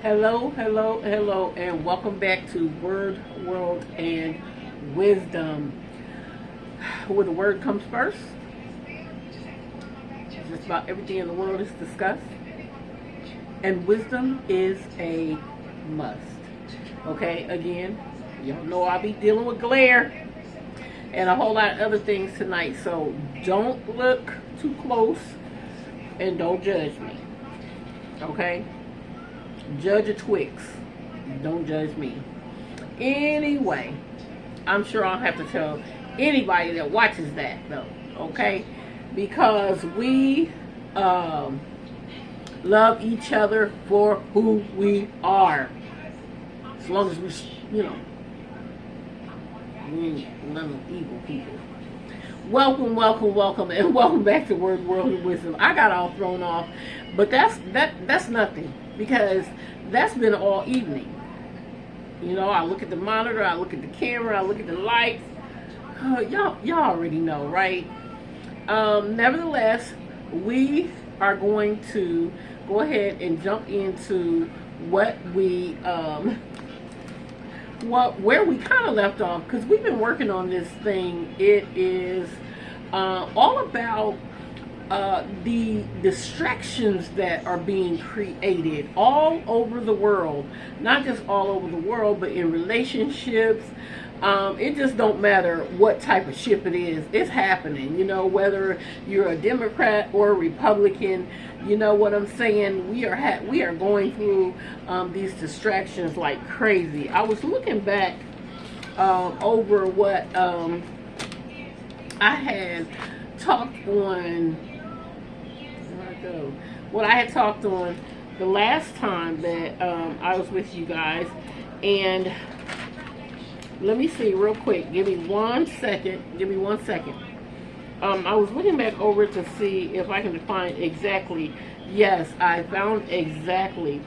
Hello, hello, hello, and welcome back to Word, World, and Wisdom. Where the word comes first, just about everything in the world is discussed, and wisdom is a must. Okay, again, y'all know I'll be dealing with glare and a whole lot of other things tonight, so don't look too close and don't judge me. Okay? Judge a Twix. Don't judge me. Anyway, I'm sure I'll have to tell anybody that watches that though, okay? Because we love each other for who we are. As long as we ain't none of evil people. Welcome, welcome, welcome, and welcome back to Word, World, and Wisdom. I got all thrown off, but that's nothing because that's been all evening. You know, I look at the monitor, I look at the camera, I look at the lights. Y'all already know, right? Nevertheless, we are going to go ahead and jump into what we where we kind of left off, because we've been working on this thing. It is all about the distractions that are being created all over the world. Not just all over the world, but in relationships. It just don't matter what type of ship it is. It's happening. You know, whether you're a Democrat or a Republican, you know what I'm saying? We are going through these distractions like crazy. I was looking back over what I had talked on. Where I go? What I had talked on the last time that I was with you guys, and let me see real quick. Give me 1 second. Give me 1 second. I was looking back over to see if I can find exactly. Yes, I found exactly.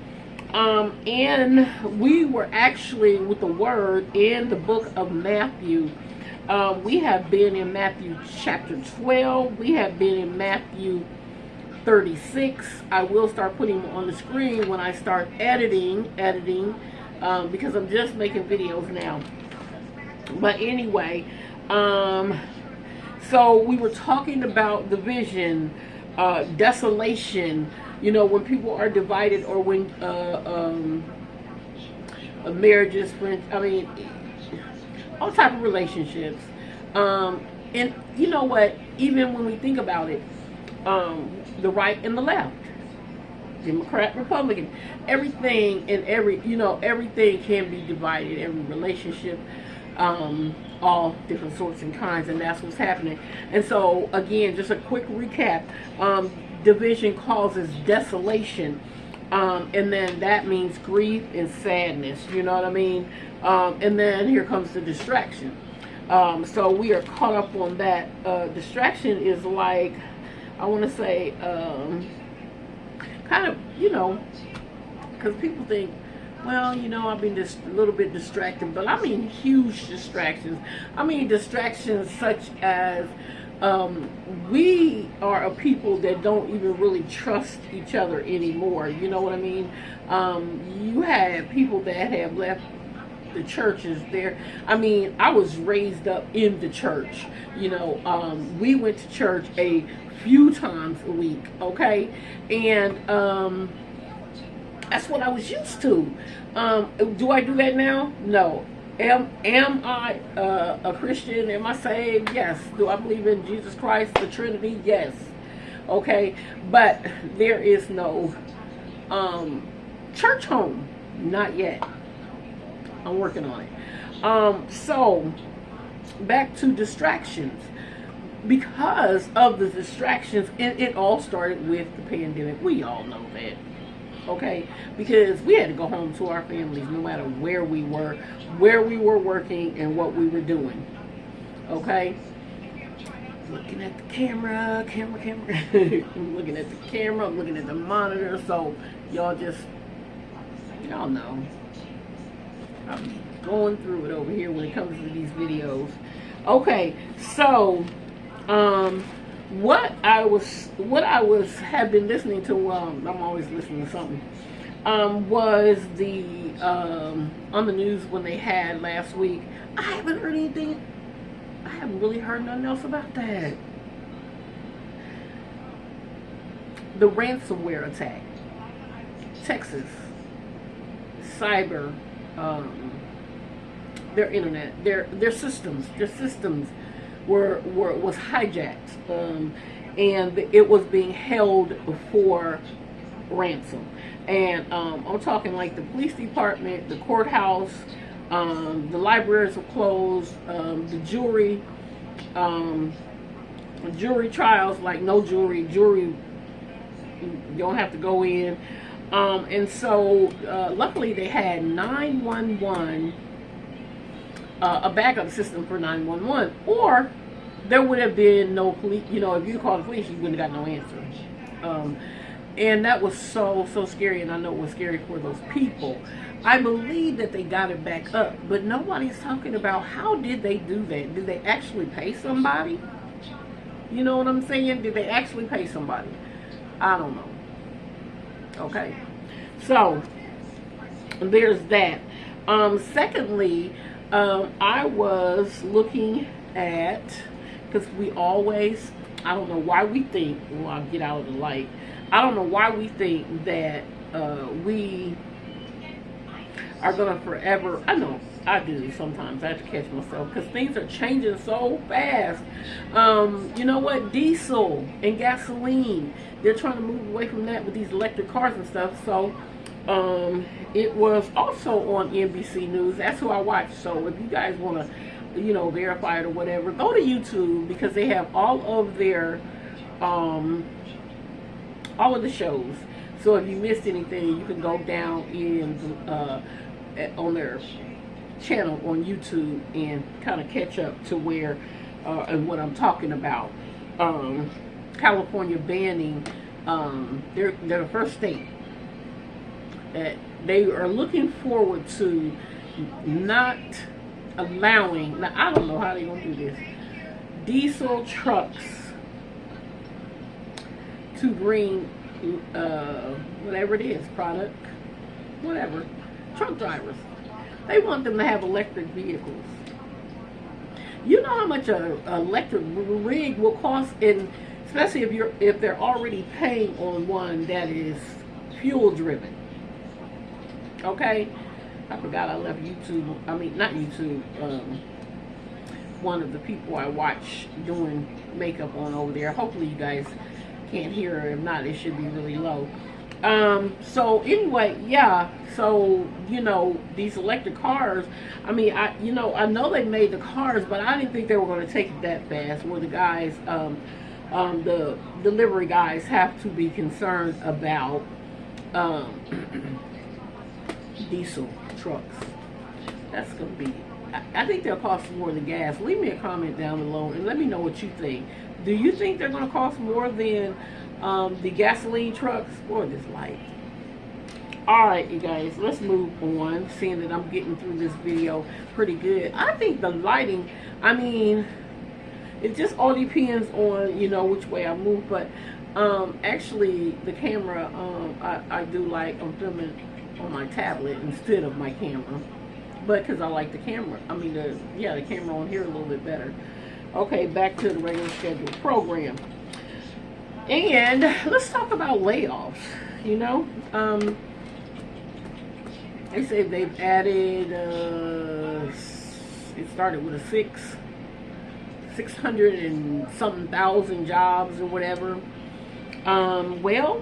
And we were actually with the word in the book of Matthew. We have been in Matthew chapter 12. We have been in Matthew 36. I will start putting them on the screen when I start editing, because I'm just making videos now. But anyway, so we were talking about division, desolation, you know, when people are divided, or when marriages, friends, I mean, all type of relationships. And you know what, even when we think about it, the right and the left, Democrat, Republican, everything and everything can be divided, every relationship, all different sorts and kinds, and that's what's happening. And so again, just a quick recap. Division causes desolation, and then that means grief and sadness, you know what I mean? And then here comes the distraction. So we are caught up on that. Distraction is like, I want to say, kind of, you know, because people think, well, you know, I've been just a little bit distracted, but I mean huge distractions. I mean distractions such as we are a people that don't even really trust each other anymore. You know what I mean? You have people that have left the churches there. I mean, I was raised up in the church. You know, we went to church a few times a week, okay? And that's what I was used to. Do I do that now? No. Am I a Christian? Am I saved? Yes. Do I believe in Jesus Christ, the Trinity? Yes. Okay. But there is no church home. Not yet. I'm working on it. So back to distractions. Because of the distractions, it all started with the pandemic. We all know that. Okay, because we had to go home to our families no matter where we were working, and what we were doing. Okay, looking at the camera. I'm looking at the camera, I'm looking at the monitor, so y'all know I'm going through it over here when it comes to these videos. Okay, so what I was have been listening to. I'm always listening to something. Was the on the news when they had last week. I haven't heard anything. I haven't really heard nothing else about that. The ransomware attack, Texas, cyber, their internet, their systems was hijacked, and it was being held for ransom. And I'm talking like the police department, the courthouse, the libraries were closed, the jury trials, like no jury, you don't have to go in. And so luckily they had 911, a backup system for 911, or there would have been no police. You know, if you called the police, you wouldn't have got no answer. And that was so scary, and I know it was scary for those people. I believe that they got it back up, but nobody's talking about how did they do that. Did they actually pay somebody? You know what I'm saying? Did they actually pay somebody? I don't know. Okay, so there's that. Secondly, I was looking at, because we always, I don't know why we think, well, I'll get out of the light. I don't know why we think that we are going to forever, I know, I do sometimes, I have to catch myself, because things are changing so fast. You know what, diesel and gasoline, they're trying to move away from that with these electric cars and stuff. So it was also on NBC News. That's who I watch. So if you guys want to, you know, verify it or whatever, go to YouTube, because they have all of their all of the shows. So if you missed anything, you can go down in on their channel on YouTube and kind of catch up to where and what I'm talking about. California banning, they're the first state that they are looking forward to not allowing, now I don't know how they're going to do this, diesel trucks to bring whatever it is, product, whatever, truck drivers. They want them to have electric vehicles. You know how much an electric rig will cost, and especially if they're already paying on one that is fuel driven. Okay, I forgot I left YouTube. I mean, not YouTube. One of the people I watch doing makeup on over there. Hopefully you guys can't hear her. If not, it should be really low. So anyway, yeah, so, you know, these electric cars, I mean, I know they made the cars, but I didn't think they were going to take it that fast, where the guys, the delivery guys have to be concerned about, diesel trucks. That's going to be, I think they'll cost more than gas. Leave me a comment down below and let me know what you think. Do you think they're going to cost more than the gasoline trucks? Boy, this light. Alright, you guys, let's move on, seeing that I'm getting through this video pretty good. I think the lighting, I mean, it just all depends on, you know, which way I move, but actually the camera, I do like, I'm filming on my tablet instead of my camera, but because I like the camera, I mean, the camera on here a little bit better. Okay, back to the regular scheduled program. And let's talk about layoffs. You know, they say they've added, it started with a 600 and something thousand jobs or whatever. Well,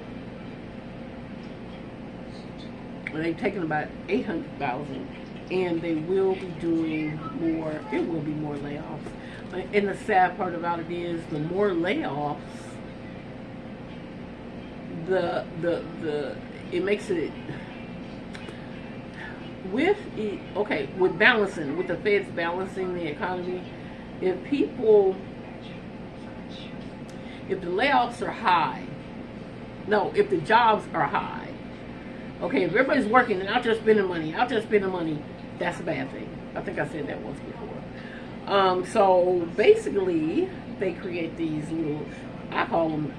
they've taken about 800,000, and they will be doing more. It will be more layoffs. And the sad part about it is, the more layoffs, it makes it with balancing, with the feds balancing the economy. If the layoffs are high, if the jobs are high, okay, if everybody's working and out there spending money, that's a bad thing. I think I said that once before. So basically, they create these little I call them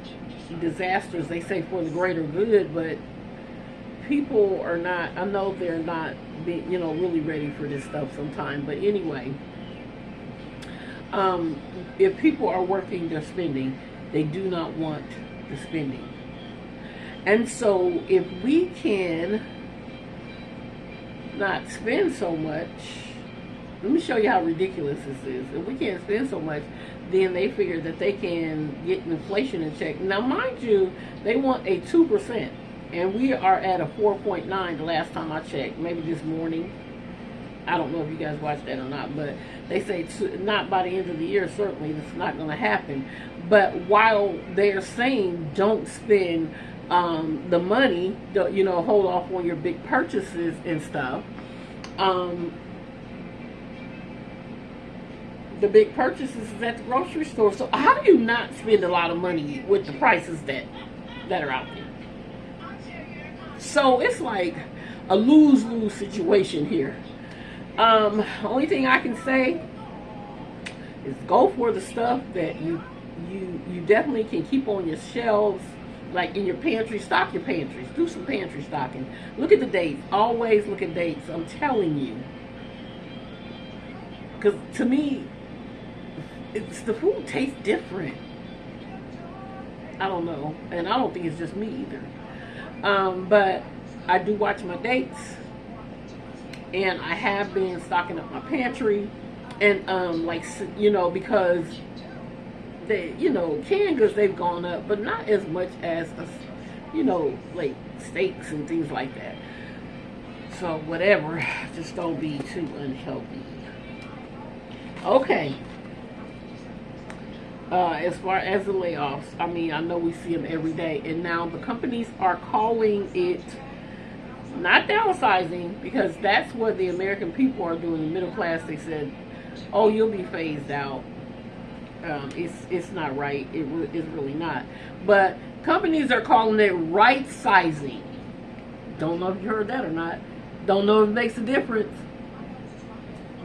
disasters. They say for the greater good, but people are not. I know they're not, really ready for this stuff sometimes. But anyway, if people are working, they're spending. They do not want the spending, and so if we can not spend so much. Let me show you how ridiculous this is. If we can't spend so much, then they figure that they can get inflation in check. Now, mind you, they want a 2%, and we are at a 4.9 the last time I checked, maybe this morning. I don't know if you guys watched that or not, but they say not by the end of the year, certainly that's not going to happen. But while they're saying don't spend the money, hold off on your big purchases and stuff, the big purchases is at the grocery store. So how do you not spend a lot of money with the prices that are out there? So it's like a lose-lose situation here. Only thing I can say is go for the stuff that you definitely can keep on your shelves, like in your pantry. Stock your pantries. Do some pantry stocking. Look at the dates. Always look at dates. I'm telling you. Because to me, the food tastes different. I don't know. And I don't think it's just me either. But I do watch my dates. And I have been stocking up my pantry. And, because they, canned goods, they've gone up. But not as much as, like steaks and things like that. So, whatever. Just don't be too unhealthy. Okay. As far as the layoffs, I mean, I know we see them every day, and now the companies are calling it not downsizing, because that's what the American people are doing. The middle class, they said, "Oh, you'll be phased out." It's not right. It's really not. But companies are calling it right sizing. Don't know if you heard that or not. Don't know if it makes a difference,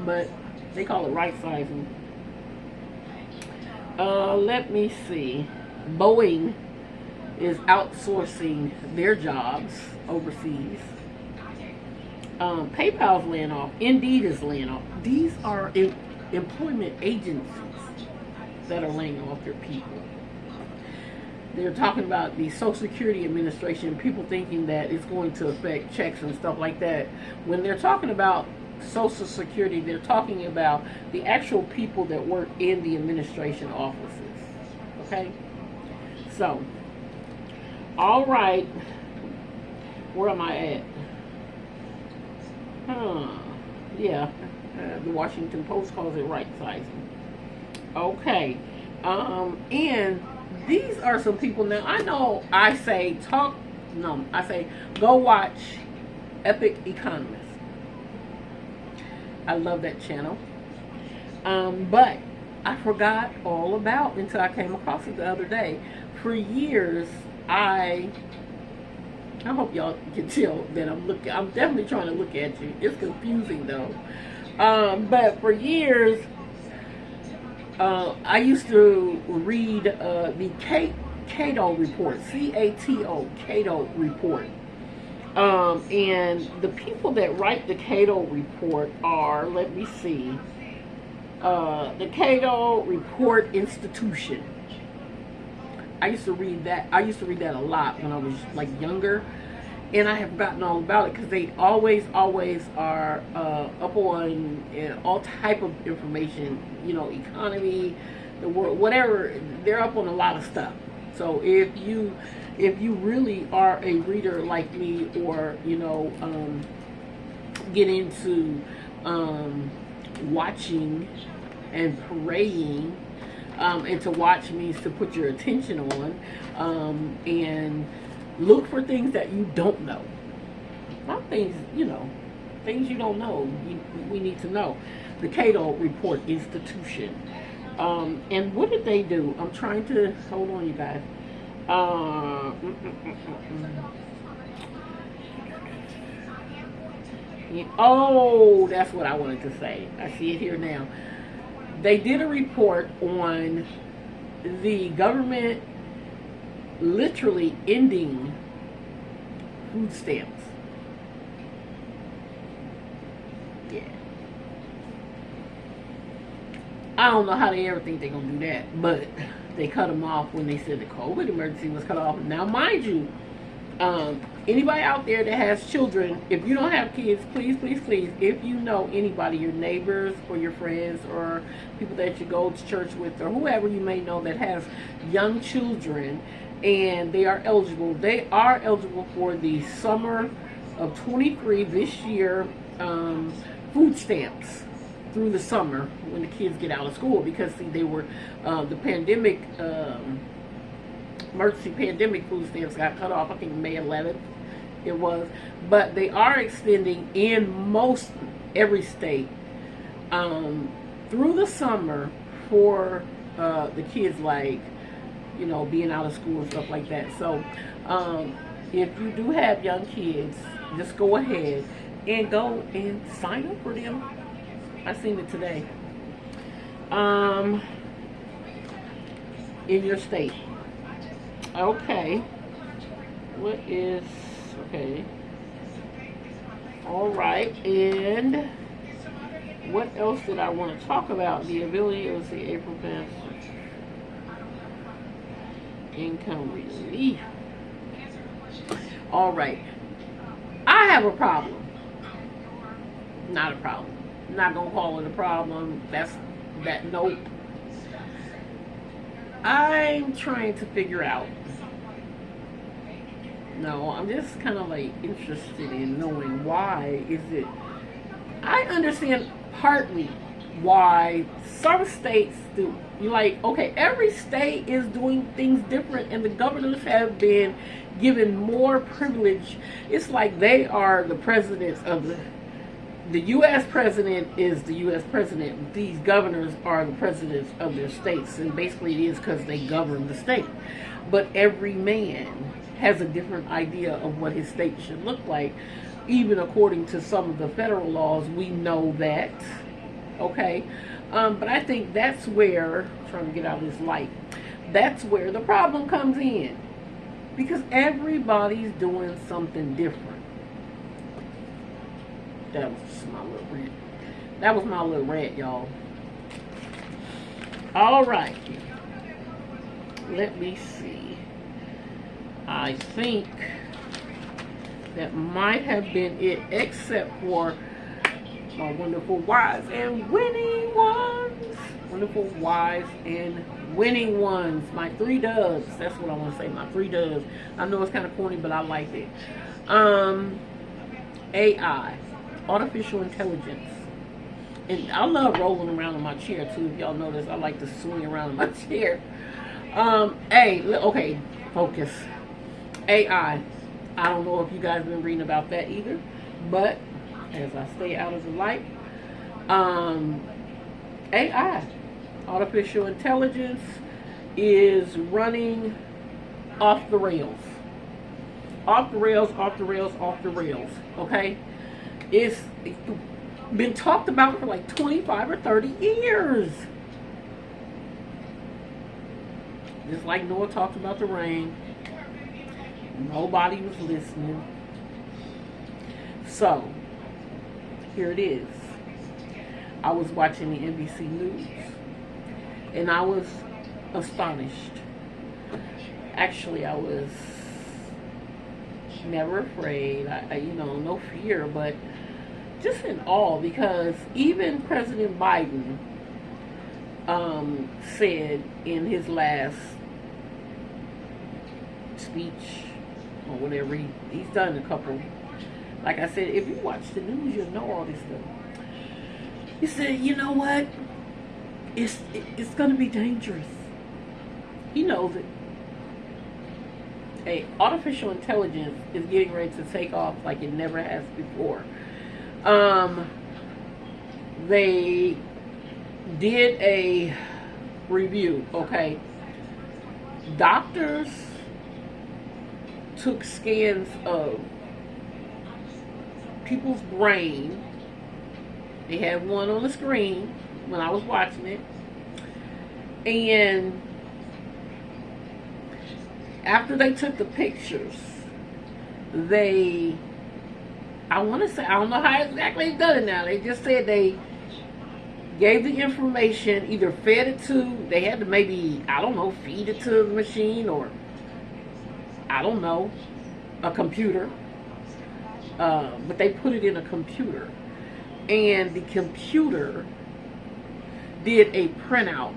but they call it right sizing. Let me see. Boeing is outsourcing their jobs overseas. PayPal's laying off. Indeed is laying off. These are employment agencies that are laying off their people. They're talking about the Social Security Administration, people thinking that it's going to affect checks and stuff like that. When they're talking about Social Security, they're talking about the actual people that work in the administration offices. Okay? So, all right. Where am I at? Yeah. The Washington Post calls it right sizing. Okay. And these are some people. Now, I know I say go watch Epic Economist. I love that channel. But I forgot all about until I came across it the other day. For years, I hope y'all can tell that I'm definitely trying to look at you. It's confusing though. But for years, I used to read the Cato report, C-A-T-O, Cato report. And the people that write the Cato report are, let me see, the Cato Report Institution. I used to read that. I used to read that a lot when I was like younger, and I have forgotten all about it because they always are up on all type of information. Economy, the world, whatever. They're up on a lot of stuff. So if you really are a reader like me, or get into watching and praying, and to watch means to put your attention on, and look for things that you don't know. Not things, things you don't know, we need to know. The Cato Report Institution. And what did they do? I'm trying to, hold on you guys. Oh, that's what I wanted to say. I see it here now. They did a report on the government literally ending food stamps. Yeah. I don't know how they ever think they're going to do that, but they cut them off when they said the COVID emergency was cut off. Now, mind you, anybody out there that has children, if you don't have kids, please, please, please, if you know anybody, your neighbors or your friends or people that you go to church with or whoever you may know that has young children and they are eligible for the summer of 23 this year food stamps through the summer when the kids get out of school, because see, they were the pandemic emergency pandemic food stamps got cut off, I think May 11th it was, but they are extending in most every state through the summer for the kids, like, you know, being out of school and stuff like that. So if you do have young kids, just go ahead and go and sign up for them. I seen it today. In your state. Okay. What is, okay. All right. And what else did I want to talk about? The ability of the April pass income relief. All right. I have a problem. Not a problem. Not gonna call it a problem. Nope. I'm trying to figure out. No, I'm just kind of like interested in knowing why is it. I understand partly why some states do. You're like, okay, every state is doing things different, and the governors have been given more privilege. It's like they are the presidents of the U.S. president is the U.S. president. These governors are the presidents of their states, and basically it is because they govern the state. But every man has a different idea of what his state should look like. Even according to some of the federal laws, we know that. Okay? But I think that's where, trying to get out of this light, that's where the problem comes in. Because everybody's doing something different. That was just my little rant. That was my little rant, y'all. All right. Let me see. I think that might have been it, except for my wonderful, wise, and winning ones. Wonderful, wise, and winning ones. My 3 doves. That's what I want to say. My 3 doves. I know it's kind of corny, but I like it. AI. Artificial intelligence. And I love rolling around in my chair too. If y'all notice, I like to swing around in my chair. Okay, focus. AI. I don't know if you guys have been reading about that either, but as I stay out of the light, AI, artificial intelligence, is running off the rails. Off the rails, off the rails, off the rails. Okay? It's been talked about for like 25 or 30 years. Just like Noah talked about the rain. Nobody was listening. So, here it is. I was watching the NBC News, and I was astonished. Actually, I was never afraid. No fear, but just in awe, because even President Biden said in his last speech, or whatever, he's done a couple. Like I said, if you watch the news, you'll know all this stuff. He said, you know what? It's going to be dangerous. He knows it. Hey, artificial intelligence is getting ready to take off like it never has before. They did a review, okay? Doctors took scans of people's brain. They had one on the screen when I was watching it. And after they took the pictures, they, I want to say, I don't know how exactly they done it now. They just said they gave the information, either fed it to, they had to maybe, I don't know, feed it to the machine, or I don't know, a computer. But they put it in a computer. And the computer did a printout.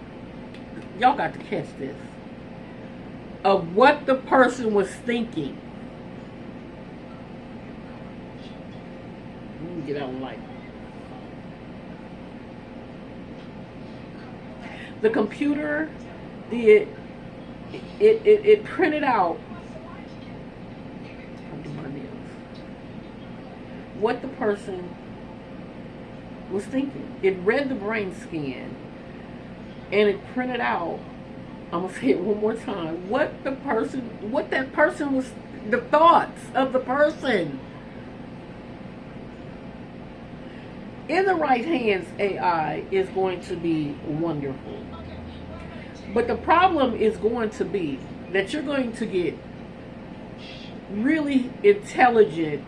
Y'all got to catch this. Of what the person was thinking. Let me get out of light. The computer did, it printed out what the person was thinking. It read the brain scan and it printed out, I'm gonna say it one more time, what that person was, the thoughts of the person. In the right hands, AI is going to be wonderful. But the problem is going to be that you're going to get really intelligent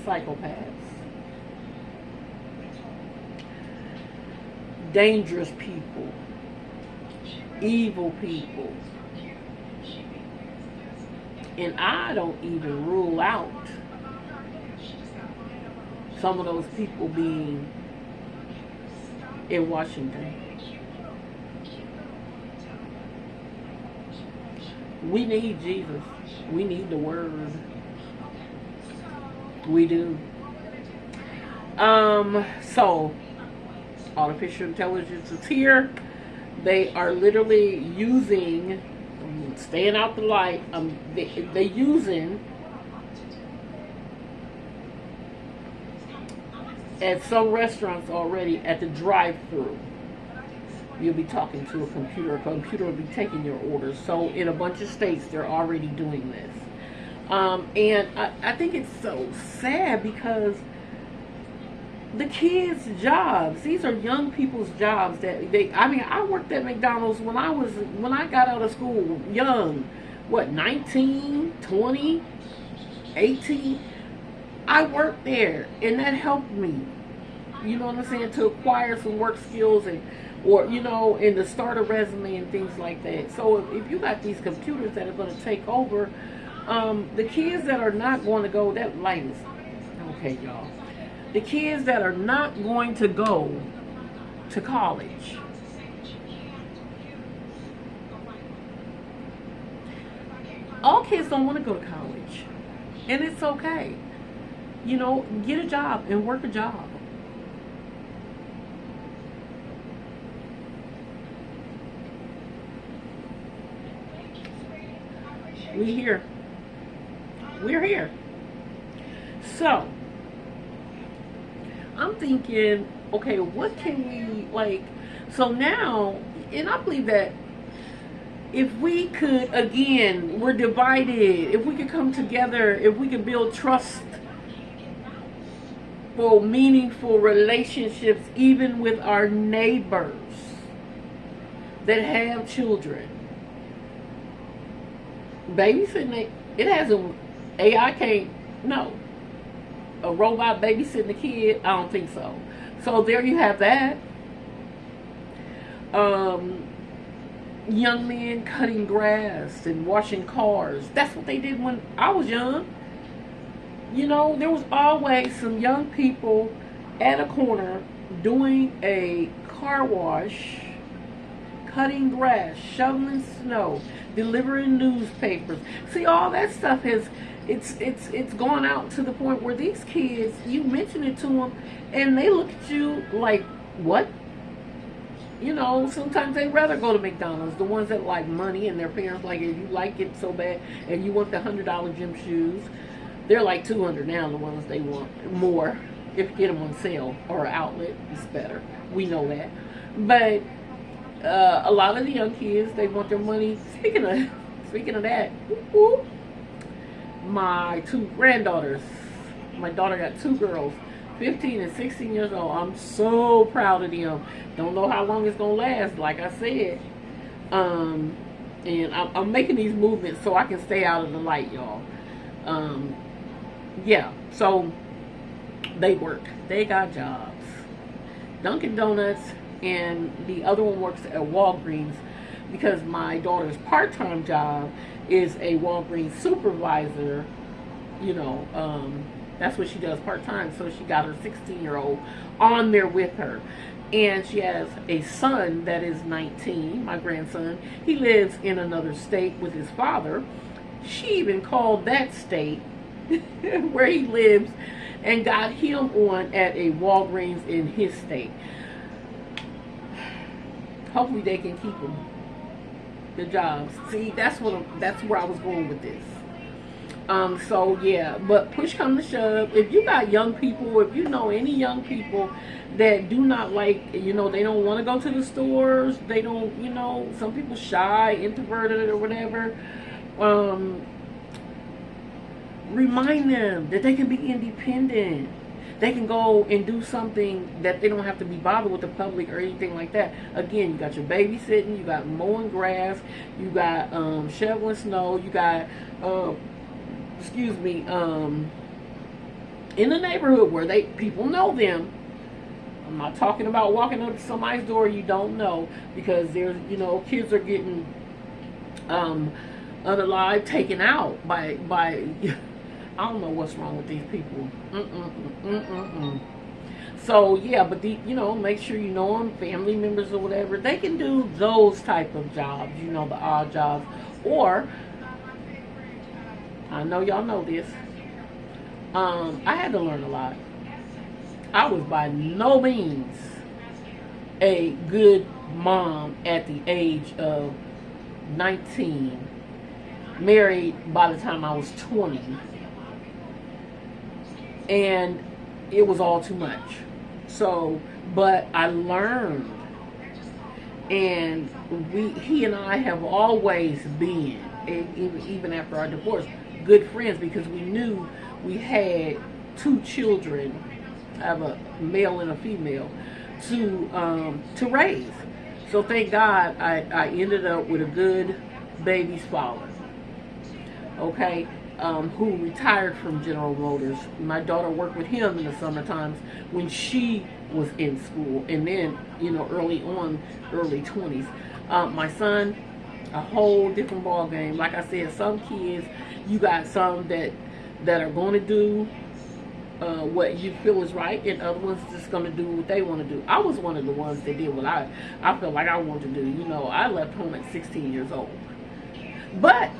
psychopaths, dangerous people, evil people. And I don't even rule out some of those people being in Washington. We need Jesus. We need the Word. We do. So, artificial intelligence is here. They are literally using, staying out the light, they're using, at some restaurants already, at the drive-thru, you'll be talking to a computer will be taking your orders. So in a bunch of states, they're already doing this. And I think it's so sad because the kids' jobs, these are young people's jobs that I worked at McDonald's when I got out of school, young, 19, 20, 18. I worked there, and that helped me, you know what I'm saying, to acquire some work skills and to start a resume and things like that. So if you got these computers that are going to take over, the kids that are not going to go, that light is, okay, y'all. The kids that are not going to go to college, all kids don't want to go to college, and it's okay. Get a job and work a job. We're here. So, I'm thinking, okay, what can we, so now, and I believe that if we could, again, we're divided, if we could come together, if we could build trust for meaningful relationships, even with our neighbors that have children. Babysitting, it hasn't, AI can't, no. A robot babysitting a kid, I don't think so. So there you have that. Young men cutting grass and washing cars. That's what they did when I was young. There was always some young people at a corner doing a car wash, cutting grass, shoveling snow, delivering newspapers. See, all that stuff it's gone out to the point where these kids, you mention it to them, and they look at you like, what? Sometimes they'd rather go to McDonald's. The ones that like money, and their parents like, if you like it so bad, and you want the $100 gym shoes, they're like $200 now. The ones they want more, if you get them on sale or an outlet, it's better. We know that, but a lot of the young kids, they want their money. Speaking of that, my two granddaughters, my daughter got two girls, 15 and 16 years old. I'm so proud of them. Don't know how long it's gonna last, like I said. And I'm making these movements so I can stay out of the light, y'all. Yeah, so they work. They got jobs. Dunkin' Donuts, and the other one works at Walgreens, because my daughter's part-time job is a Walgreens supervisor. You know, that's what she does part-time. So she got her 16-year-old on there with her. And she has a son that is 19, my grandson. He lives in another state with his father. She even called that state where he lives and got him on at a Walgreens in his state. Hopefully they can keep him the jobs. See, that's where I was going with this. So yeah, but push come to shove, if you got young people, if you know any young people that do not like, they don't want to go to the stores, they don't, some people shy, introverted or whatever, remind them that they can be independent. They can go and do something that they don't have to be bothered with the public or anything like that. Again, you got your babysitting, you got mowing grass, you got shoveling snow, you got in the neighborhood where people know them. I'm not talking about walking up to somebody's door you don't know, because there's, kids are getting unalive, taken out by I don't know what's wrong with these people. So yeah, but make sure you know them, family members or whatever. They can do those type of jobs, the odd jobs. Or, I know y'all know this, I had to learn a lot. I was by no means a good mom at the age of 19, married by the time I was 20, and it was all too much. So, but I learned, and he and I have always been, even after our divorce, good friends, because we knew we had two children. I have a male and a female to raise. So thank God I ended up with a good baby's father. Okay, who retired from General Motors. My daughter worked with him in the summer times when she was in school, and then early 20s. My son, a whole different ball game. Like I said, some kids, you got some that are going to do what you feel is right, and other ones just going to do what they want to do. I was one of the ones that did what I felt like I wanted to do. I left home at 16 years old. But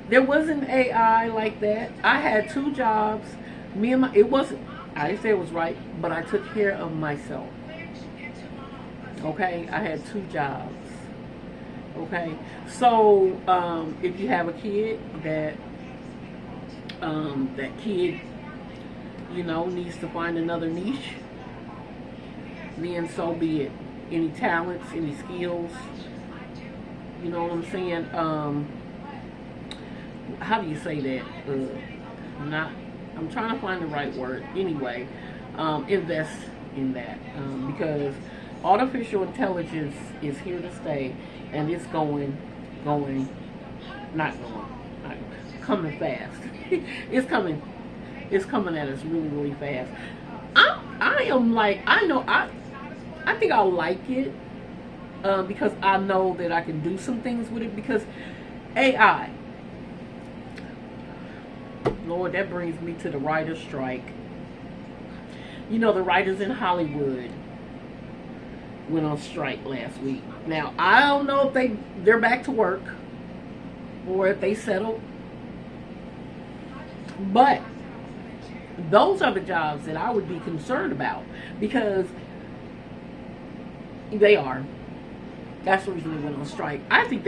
there wasn't AI like that. I had two jobs. It wasn't, I didn't say it was right, but I took care of myself. Okay, I had two jobs. Okay, so if you have a kid that kid, needs to find another niche, then so be it. Any talents, any skills, you know what I'm saying? How do you say that? I'm trying to find the right word. Anyway, invest in that, because artificial intelligence is here to stay, and it's coming fast. It's coming at us really, really fast. I think I'll like it, because I know that I can do some things with it, because AI, Lord, that brings me to the writer's strike. The writers in Hollywood went on strike last week. Now, I don't know if they're back to work or if they settled, but those are the jobs that I would be concerned about, because they are. That's the reason they went on strike. I think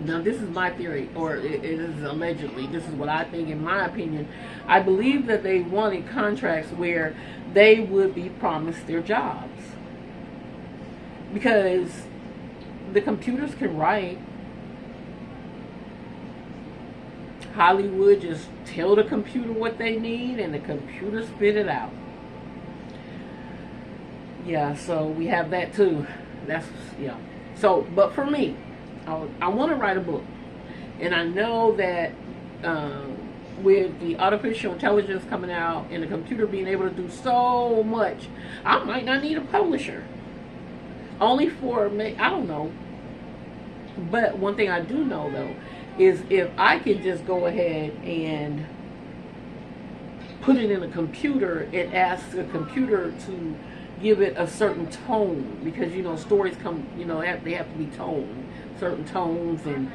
now this is my theory, or it is allegedly, this is what I think, in my opinion. I believe that they wanted contracts where they would be promised their jobs. Because the computers can write. Hollywood just tell the computer what they need, and the computer spit it out. Yeah, so we have that too. Yeah. So, but for me, I want to write a book, and I know that with the artificial intelligence coming out and the computer being able to do so much, I might not need a publisher. Only for me, I don't know. But one thing I do know though is if I can just go ahead and put it in a computer, it asks a computer to give it a certain tone, because stories come, they have to be toned, certain tones, and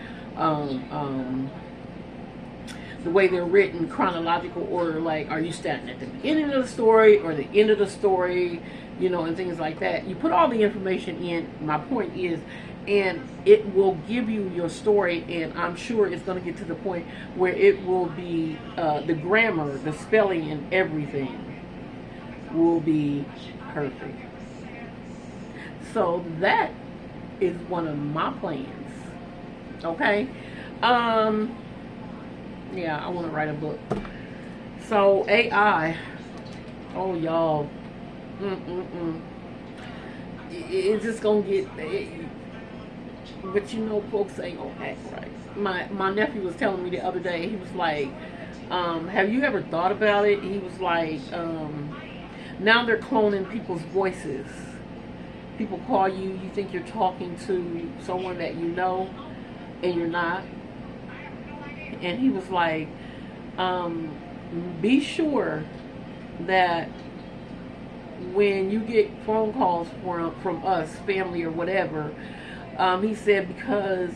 the way they're written, chronological order, like are you starting at the beginning of the story or the end of the story, and things like that. You put all the information in, my point is, and it will give you your story, and I'm sure it's going to get to the point where it will be, the grammar, the spelling, and everything will be perfect. So that is one of my plans. Okay? Yeah, I want to write a book. So AI, oh y'all, it's just gonna get. But folks ain't gonna act right. My nephew was telling me the other day. He was like, "Have you ever thought about it?" He was like, "Now they're cloning people's voices. People call you, you think you're talking to someone that you know, and you're not." And he was like, "Be sure that when you get phone calls from us, family or whatever," he said, because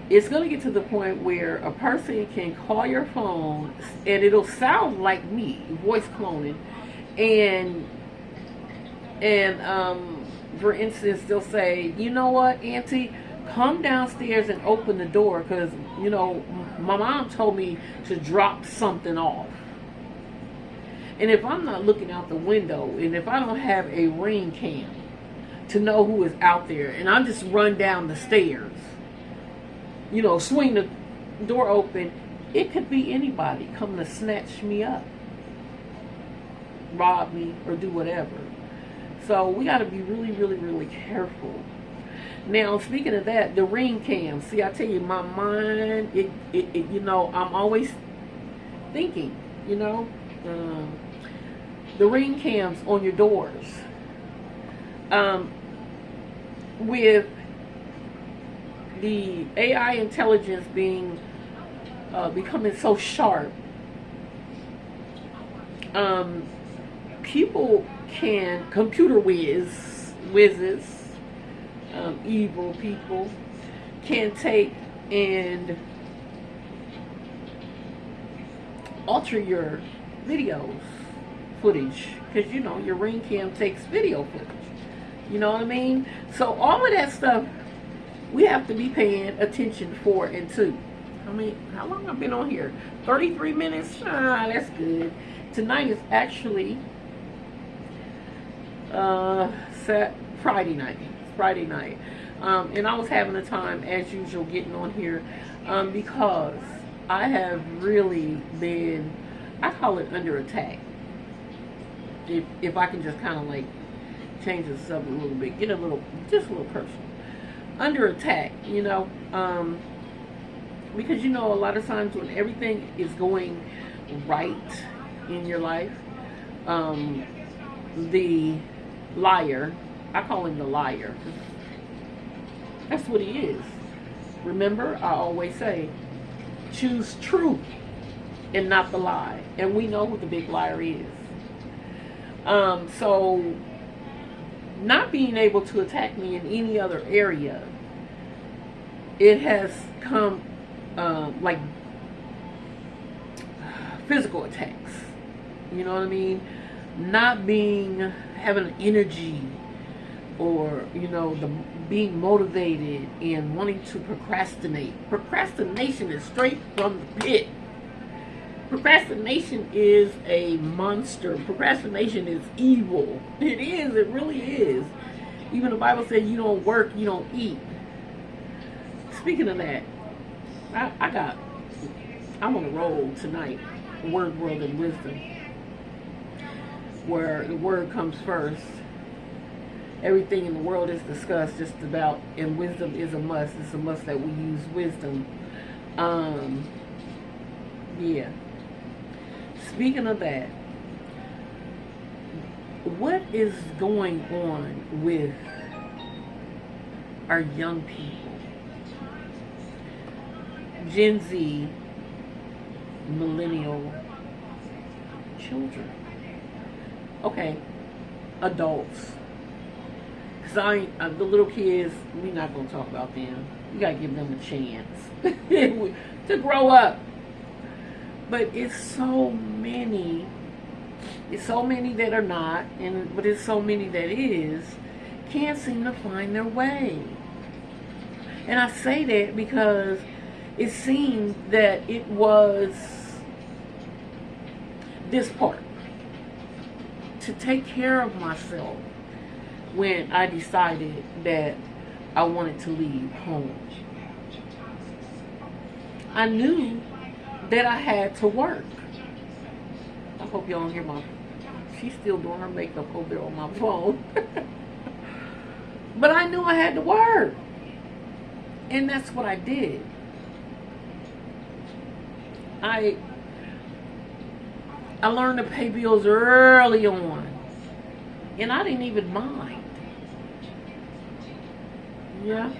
it's going to get to the point where a person can call your phone and it'll sound like me, voice cloning, and for instance, they'll say, "You know what, Auntie, come downstairs and open the door because my mom told me to drop something off." And if I'm not looking out the window, and if I don't have a ring cam to know who is out there, and I just run down the stairs, swing the door open, it could be anybody coming to snatch me up, rob me, or do whatever. So we got to be really, really, really careful. Now, speaking of that, the ring cam. See, I tell you, my mind, I'm always thinking, the ring cams on your doors. With the AI intelligence becoming so sharp, people computer whizzes, evil people can take and alter your video footage, because your ring cam takes video footage. You know what I mean? So all of that stuff we have to be paying attention for and to. How long I've been on here? 33 minutes? That's good. Tonight is actually Friday night. Friday night. And I was having a time, as usual, getting on here because I have really been, I call it under attack. If I can just kind of like change this up a little bit, get just a little personal. Under attack, because a lot of times when everything is going right in your life, the liar, I call him the liar. That's what he is. Remember, I always say, choose truth and not the lie. And we know who the big liar is. So, not being able to attack me in any other area, it has come like physical attacks. You know what I mean? Not having an energy, or being motivated and wanting to procrastinate. Procrastination is straight from the pit. Procrastination is a monster. Procrastination is evil. It is. It really is. Even the Bible says you don't work, you don't eat. Speaking of that, I'm on a roll tonight. Word, world, and wisdom, where the word comes first everything in the world is discussed just about, and wisdom is a must. It's a must that we use wisdom. Yeah. Speaking of that, what is going on with our young people? Gen Z, millennial children. Okay, adults. Because the little kids, we're not going to talk about them. We got to give them a chance to grow up. But it's so many that are not, but it's so many that is, can't seem to find their way. And I say that because it seemed that it was this part, to take care of myself when I decided that I wanted to leave home. I knew that I had to work. I hope y'all don't hear she's still doing her makeup over there on my phone. But I knew I had to work. And that's what I did. I learned to pay bills early on. And I didn't even mind. Yeah.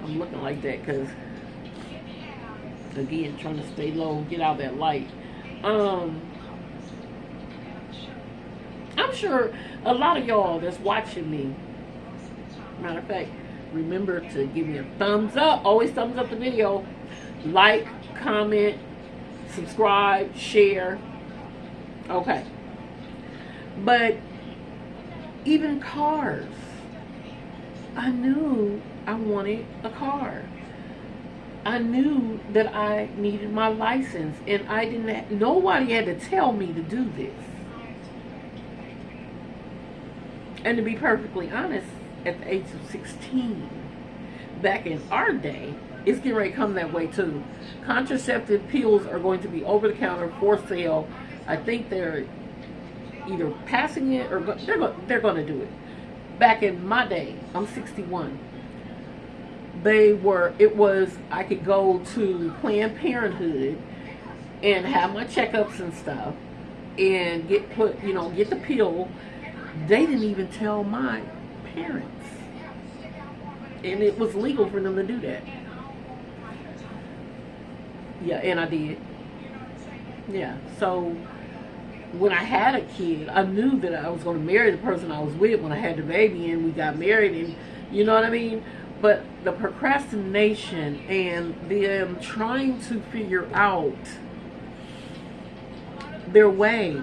I'm looking like that because, again, trying to stay low, get out that light. I'm sure a lot of y'all that's watching me, matter of fact, remember to give me a thumbs up. Always thumbs up the video. Like, comment, subscribe, share. Okay. But even cars. I knew I wanted a car. I knew that I needed my license, and nobody had to tell me to do this. And to be perfectly honest, at the age of 16, back in our day, it's getting ready to come that way too. Contraceptive pills are going to be over the counter for sale. I think they're either passing it or they're going to do it. Back in my day, I'm 61. I could go to Planned Parenthood and have my checkups and stuff and get the pill. They didn't even tell my parents. And it was legal for them to do that. Yeah, and I did. Yeah, so when I had a kid, I knew that I was going to marry the person I was with when I had the baby, and we got married, and you know what I mean? But the procrastination and them trying to figure out their way.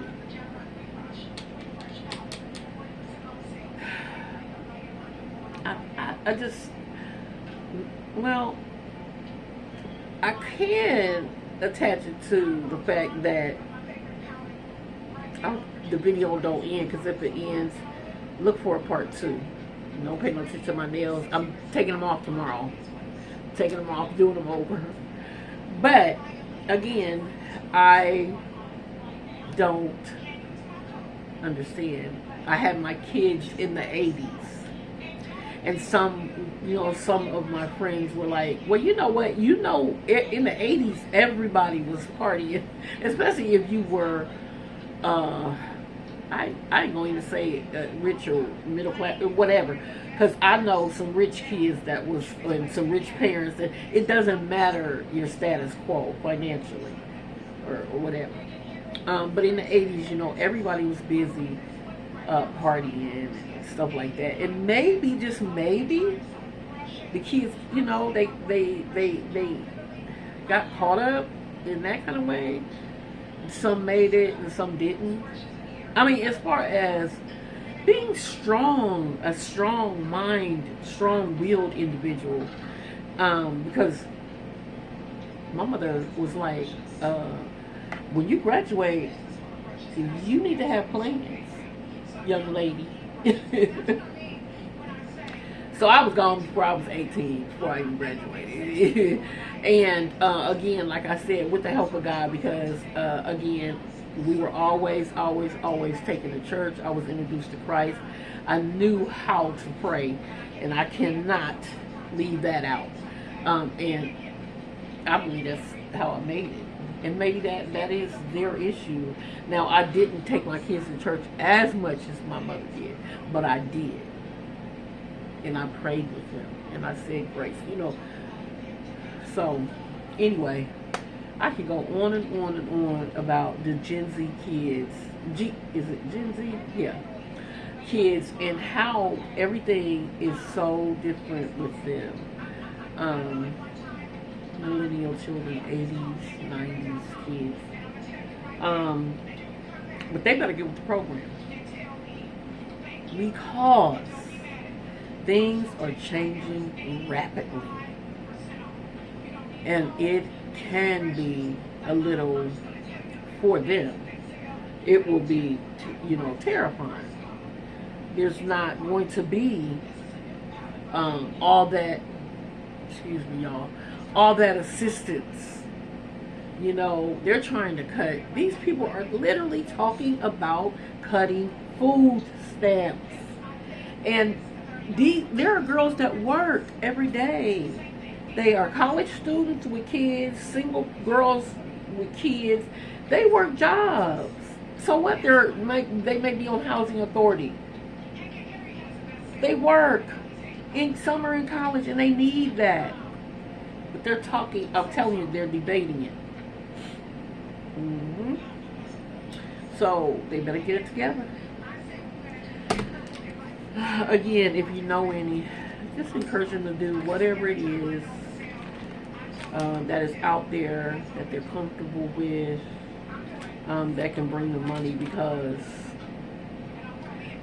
I just, I can attach it to the fact that the video don't end, because if it ends, look for a part 2. Don't pay no attention to my nails. I'm taking them off tomorrow. Taking them off, doing them over. But again, I don't understand. I had my kids in the 80s. And some of my friends were like, well, you know what? In the 80s, everybody was partying. Especially if you were, I ain't going to say rich or middle class or whatever. Because I know some rich kids and some rich parents that it doesn't matter your status quo financially or whatever. But in the 80s, everybody was busy partying and stuff like that. And maybe, just maybe, the kids, they got caught up in that kind of way. Some made it and some didn't. I mean, as far as being strong, a strong mind, strong-willed individual, because my mother was like, when you graduate, you need to have plans, young lady. So I was gone before I was 18, before I even graduated. And again, like I said, with the help of God, because again, We were always taken to church. I was introduced to Christ. I knew how to pray, and I cannot leave that out. And I believe that's how I made it. And maybe that is their issue. Now, I didn't take my kids to church as much as my mother did, but I did. And I prayed with them, and I said grace. So, anyway, I could go on and on and on about the Gen Z kids. Is it Gen Z? Yeah. Kids, and how everything is so different with them. Millennial children, 80s, 90s kids. But they better get with the program. Because things are changing rapidly. And it can be a little, for them, it will be, terrifying. There's not going to be all that, excuse me, y'all, all that assistance. They're trying to cut. These people are literally talking about cutting food stamps. And there are girls that work every day. They are college students with kids, single girls with kids. They work jobs. So what? They may be on housing authority. They work. Some are in college and they need that. But they're talking, I'm telling you, they're debating it. So they better get it together. Again, if you know any, just encourage them to do whatever it is that is out there that they're comfortable with, that can bring them money. Because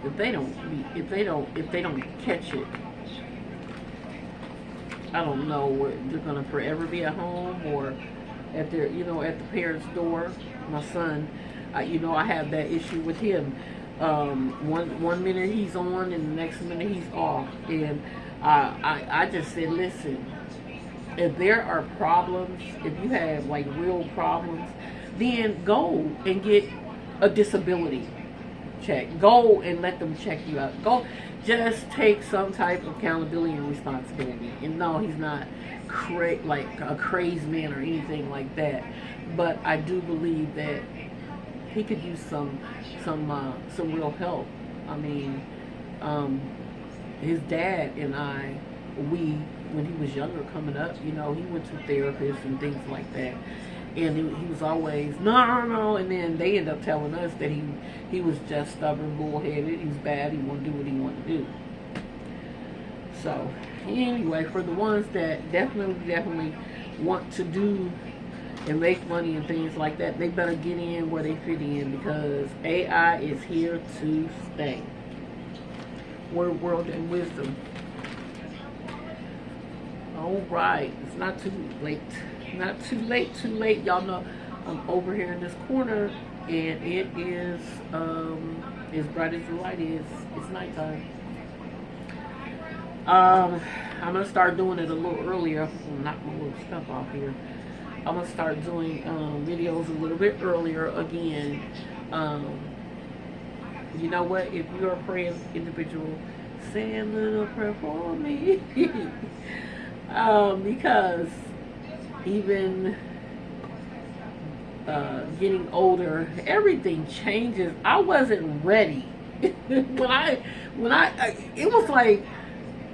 if they don't catch it, I don't know what they're gonna forever be at home or at their, at the parents' door. My son, I have that issue with him. One minute he's on and the next minute he's off. And I just said, listen, if there are problems, if you have like real problems, then go and get a disability check. Go and let them check you out. Go, just take some type of accountability and responsibility. And no, he's not like a crazed man or anything like that. But I do believe that he could use some real help. I mean, his dad and I, when he was younger, coming up, he went to therapists and things like that. And he was always, no. And then they end up telling us that he was just stubborn, bullheaded. He was bad. He wanted to do what he wanted to do. So, anyway, for the ones that definitely want to do and make money and things like that, they better get in where they fit in, because AI is here to stay. Word, world, and wisdom. All right, it's not too late. Not too late. Y'all know I'm over here in this corner, and it is as bright as the light is. It's nighttime. I'm gonna start doing it a little earlier. Knock my little stuff off here. I'm gonna start doing videos a little bit earlier again. You know what? If you're a praying individual, say a little prayer for me. Because even getting older, everything changes. I wasn't ready. when I it was like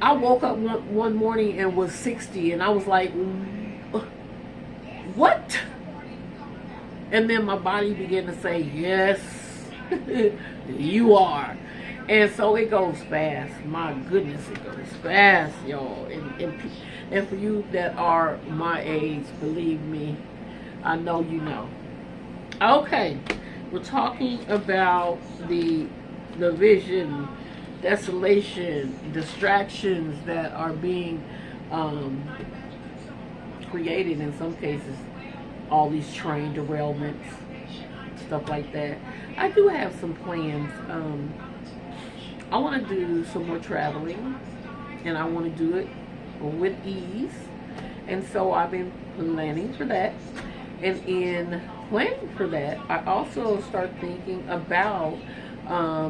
I woke up one morning and was 60, and I was like, what? And then my body began to say, yes, you are. And so it goes fast. My goodness, it goes fast, y'all. And for you that are my age, believe me, I know you know. Okay, we're talking about the vision, desolation, distractions that are being created in some cases. All these train derailments, stuff like that. I do have some plans. I want to do some more traveling, and I want to do it with ease. And so I've been planning for that. And in planning for that, I also start thinking about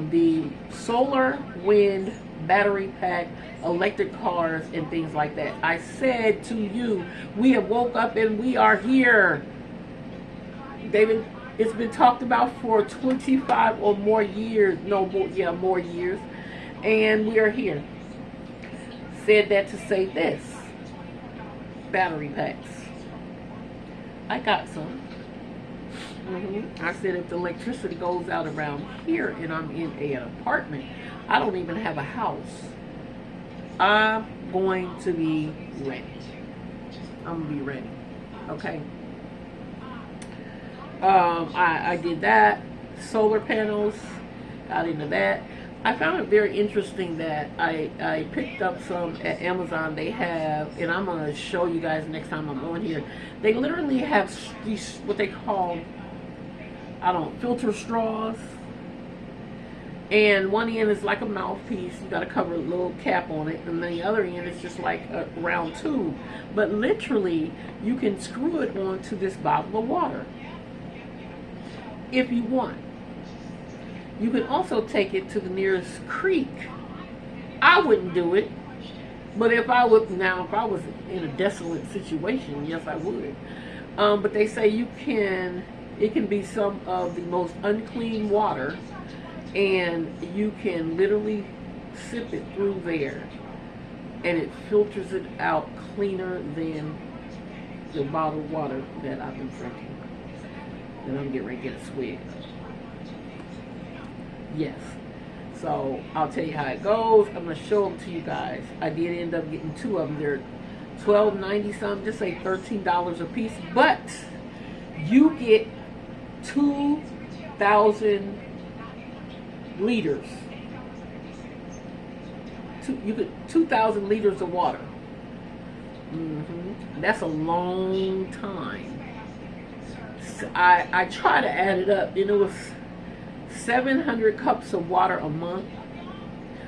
the solar, wind, battery pack, electric cars, and things like that. I said to you, we have woke up and we are here. David, it's been talked about for 25 or more years. No, more, yeah, more years. And we are here. Said that to say this. Battery packs. I got some. I said if the electricity goes out around here and I'm in an apartment, I don't even have a house, I'm going to be ready. I'm going to be ready. Okay. I did that. Solar panels. Got into that. I found it very interesting that I picked up some at Amazon. They have, and I'm going to show you guys next time I'm on here. They literally have these, what they call, I don't know, filter straws. And one end is like a mouthpiece. You got to cover a little cap on it. And the other end is just like a round tube. But literally, you can screw it onto this bottle of water if you want. You can also take it to the nearest creek. I wouldn't do it. But if I was in a desolate situation, yes, I would. But they say it can be some of the most unclean water, and you can literally sip it through there, and it filters it out cleaner than the bottled water that I've been drinking. And I'm getting ready to get a swig. Yes. So I'll tell you how it goes. I'm gonna show them to you guys. I did end up getting two of them. They're $12.90 something, just say $13 a piece. But you get 2,000 liters. You get 2,000 liters of water. That's a long time. So I try to add it up, and it was 700 cups of water a month.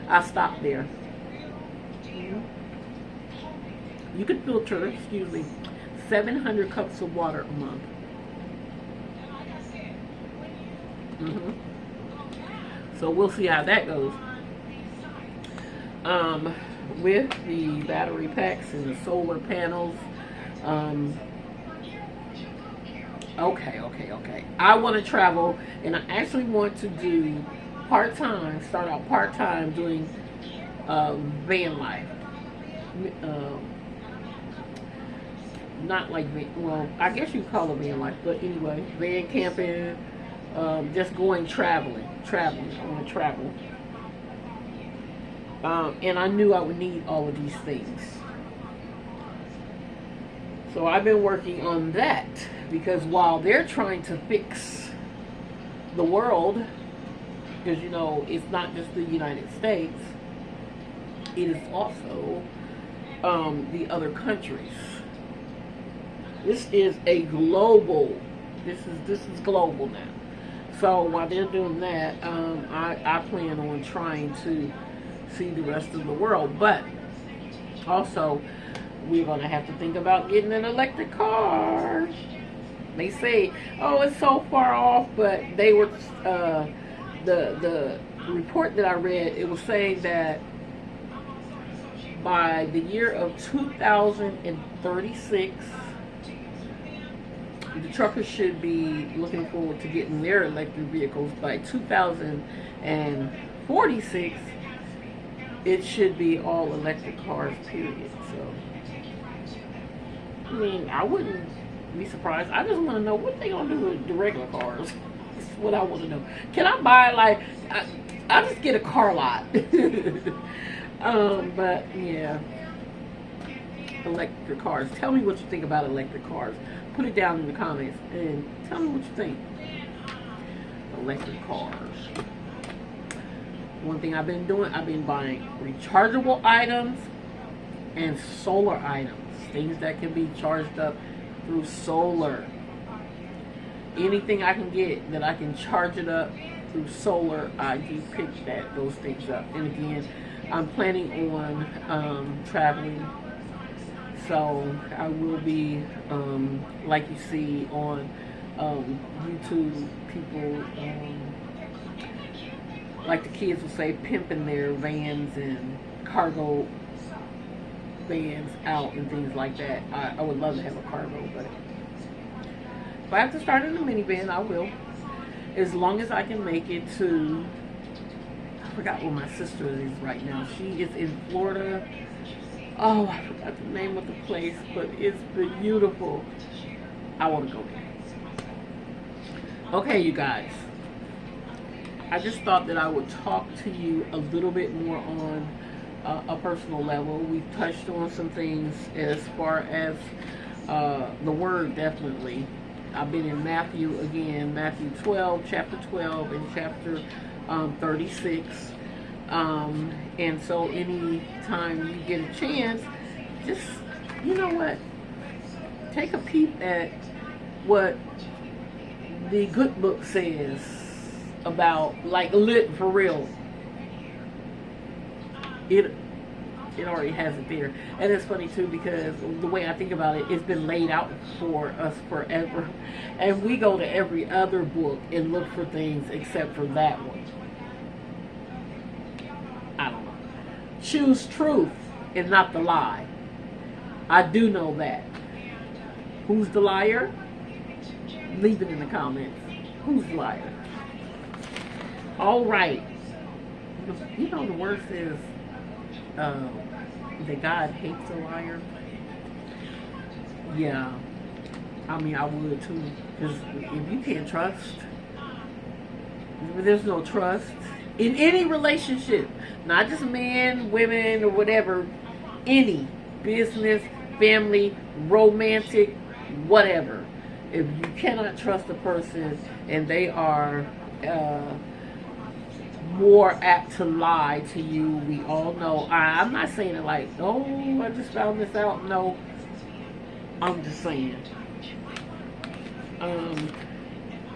I stopped there. You could filter, 700 cups of water a month. So we'll see how that goes. With the battery packs and the solar panels. Okay. I want to travel, and I actually want to do start out part-time doing van life. Not like, well, I guess you call it van life, but anyway, van camping, just going traveling. I want to travel. And I knew I would need all of these things. So I've been working on that, because while they're trying to fix the world, because it's not just the United States, it is also the other countries. This is global now. So while they're doing that, I plan on trying to see the rest of the world. But also, we're going to have to think about getting an electric car. They say, oh, it's so far off, but they were, the report that I read, it was saying that by the year of 2036, the truckers should be looking forward to getting their electric vehicles. By 2046, it should be all electric cars, period. So, I mean, I wouldn't be surprised. I just want to know what they gonna do with the regular cars. That's what I want to know. Can I buy, I'll just get a car lot. But yeah, electric cars. Tell me what you think about electric cars. Put it down in the comments and tell me what you think. Electric cars. One thing I've been doing, I've been buying rechargeable items and solar items. Things that can be charged up through solar. Anything I can get that I can charge it up through solar, I do pick those things up. And again, I'm planning on traveling So I will be, like you see on YouTube, people, like the kids will say, pimping their vans and cargo vans out and things like that. I would love to have a cargo, but if I have to start in a minivan, I will. As long as I can make it to, I forgot where my sister is right now. She is in Florida. Oh, I forgot the name of the place, but it's beautiful. I want to go there. Okay, you guys. I just thought that I would talk to you a little bit more on a personal level. We've touched on some things as far as the word, definitely. I've been in Matthew again, Matthew 12, chapter 12, and chapter 36. And so any time you get a chance, just, you know what, take a peep at what the good book says about, like, lit for real. It already has it there. And it's funny too, because the way I think about it, it's been laid out for us forever. And we go to every other book and look for things except for that one. I don't know. Choose truth and not the lie. I do know that. Who's the liar? Leave it in the comments. Who's the liar? All right. You know the word says that God hates a liar. Yeah, I mean, I would too, because if you can't trust, if there's no trust in any relationship, not just men, women, or whatever, any business, family, romantic, whatever. If you cannot trust a person and they are more apt to lie to you, we all know. I'm not saying it like, oh, I just found this out. No, I'm just saying.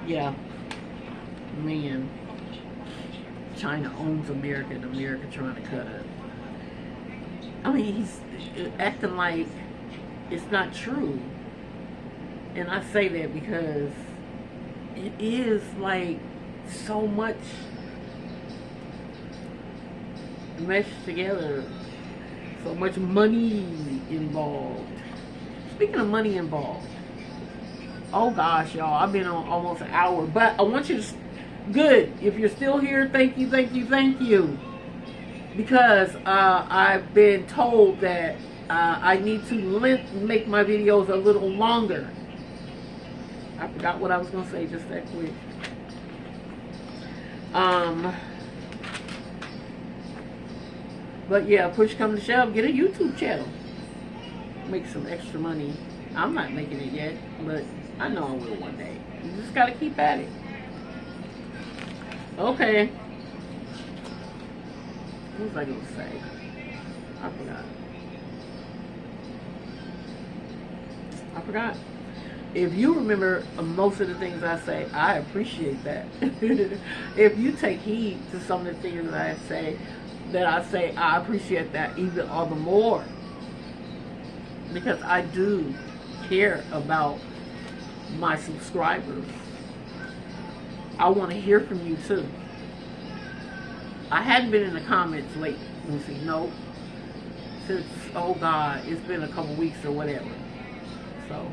Yeah, man, China owns America and America trying to cut it. I mean, he's acting like it's not true. And I say that because it is, like, so much meshed together, so much money involved. Speaking of money involved, oh gosh, y'all, I've been on almost an hour, but I want you to, good, if you're still here, thank you, thank you, thank you, because I've been told that I need to make my videos a little longer. I forgot what I was going to say just that quick. But yeah, push come to shove, get a YouTube channel. Make some extra money. I'm not making it yet, but I know I will one day. You just gotta keep at it. Okay. What was I gonna say? I forgot. If you remember most of the things I say, I appreciate that. If you take heed to some of the things that I say, I appreciate that even all the more. Because I do care about my subscribers. I want to hear from you too. I hadn't been in the comments lately. Let me see, no. Since, oh God, it's been a couple weeks or whatever. So,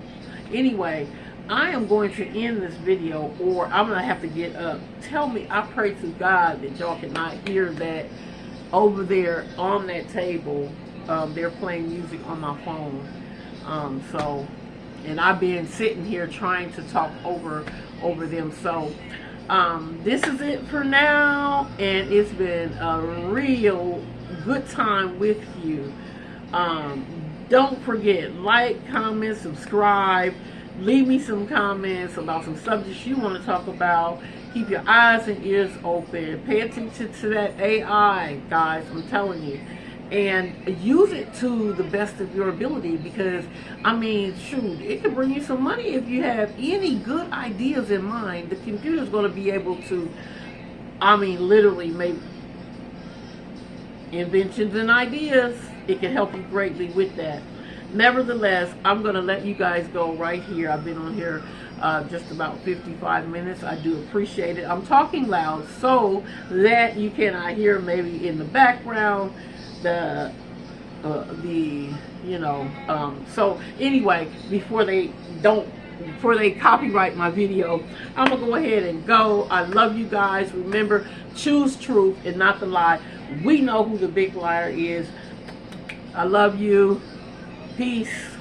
anyway, I am going to end this video, or I'm going to have to get up. Tell me, I pray to God that y'all cannot hear that over there on that table. They're playing music on my phone. And I've been sitting here trying to talk over them. So, this is it for now, and it's been a real good time with you. Don't forget, like, comment, subscribe, leave me some comments about some subjects you want to talk about. Keep your eyes and ears open. Pay attention to that AI, guys, I'm telling you. And use it to the best of your ability, because, I mean, shoot, it can bring you some money if you have any good ideas in mind. The computer's going to be able to, I mean, literally make inventions and ideas. It can help you greatly with that. nevertheless, I'm going to let you guys go right here. I've been on here just about 55 minutes. I do appreciate it. I'm talking loud so that you cannot hear maybe in the background the so anyway, before they copyright my video, I'm gonna go ahead and go. I love you guys. Remember, choose truth and not the lie. We know who the big liar is. I love you. Peace.